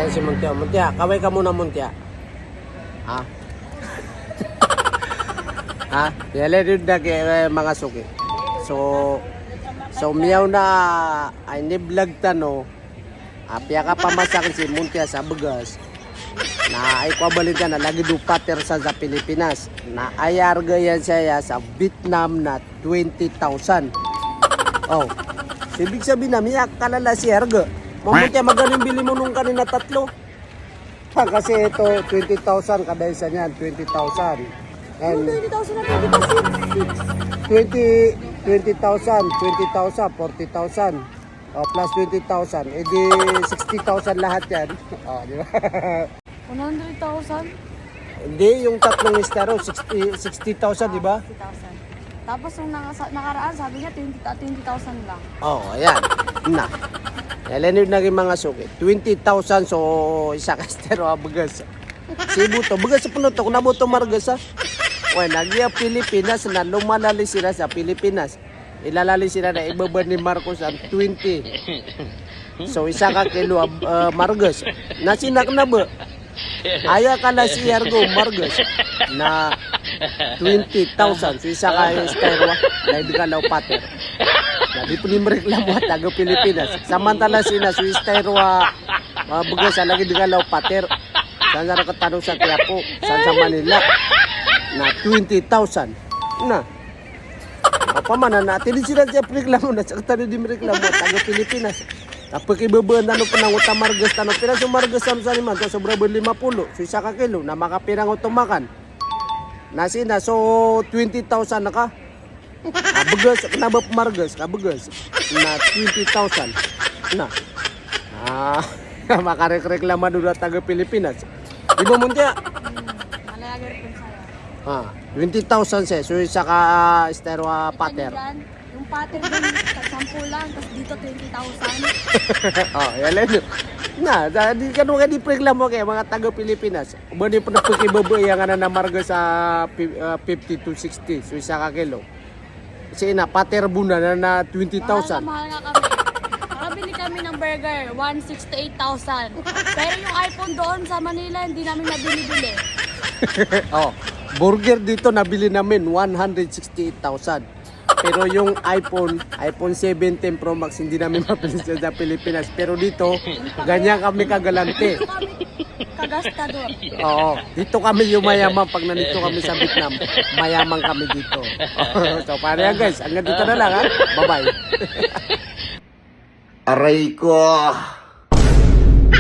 Ayan si Muntia. Muntia, kaway ka muna Muntia. Ha? Ha? Yalan na mga suki. So miyaw na ay niblag tano. Apya ka pamasakin si Muntia sa Bagas. Na ay kwabalin ka na lagi do pater sa Pilipinas. Na ayarga yan siya sa Vietnam na 20,000. Oh. Ibig sabihin na miyak kalala si Erga. Muntia magkano yung bili mo nung kanina tatlo? Kasi ito 20,000 kada isa niyan, 20,000. And 20,000 na 20,000. 20,000, 40,000. Oh, plus 20,000. Edi 60,000 lahat yan. Oh, di ba? 100,000? Hindi, yung tatlong istero, 60,000, di ba? 60,000. Tapos yung nakaraan, sabi niya 20,000 lang. Oh, ayan. Na. Yalan yun naging mga suki. 20,000, so isa ka estero, bagas. Cebu to. Bagas sa puno to. Kung nabuto margas, ha? Well, nagya Pilipinas na lumalali sila sa Pilipinas. Ilalali sila na ibaba ni Marcos ang 20. So isa ka kilo margas. Nasinak na ba? Aya ka na si Yargo margas na 20,000. So isa ka esterwa na ibigalaw pater. Nabi po ni reklamo taga Pilipinas. Samantala sina si esterwa bagas lagi ibigalaw pater. Saan sa nakatanong sa Quiapo? Saan sa Manila? Na 20,000. Na. Pamana natin din sila siya reklamo na sa katano din reklamo taga Pilipinas. Tapos ibabaan na pa ng utamargas tanong pinas yung margas sa liman so sobra 50 so isa ka kilo na makapirang utumakan. Nasina so 20,000 na ka. Bagas na ba margas ka bagas na 20,000. Na. Makareklamo doon taga Pilipinas. Di ba Muntia? Malalagay rin sa'yo. 20,000 siya. So isa ka estero pater. Yung pater din, 10 lang, tapos dito 20,000. Oh, yalan. Na, di ka nung di reklamo kay mga taga Pilipinas. Bani pa na pagkibabay ang na marga sa 50 to 60. So isa ka kilo. Kasi na pater buna na 20,000. Mahal nga kami. Nakabili kami ng burger, 168,000. Pero yung iPhone doon sa Manila, hindi namin nabili-bili. Oh, burger dito nabili namin 168,000. Pero yung iPhone 17 Pro Max hindi namin mapili sa Pilipinas. Pero dito, ganyan kami kagalante. Dito kami kagastador. Oo, dito kami yung mayaman. Pag nandito kami sa Vietnam, mayaman kami dito. So, paano yan guys? Hanggang dito na lang ha. Bye-bye. Aray ko!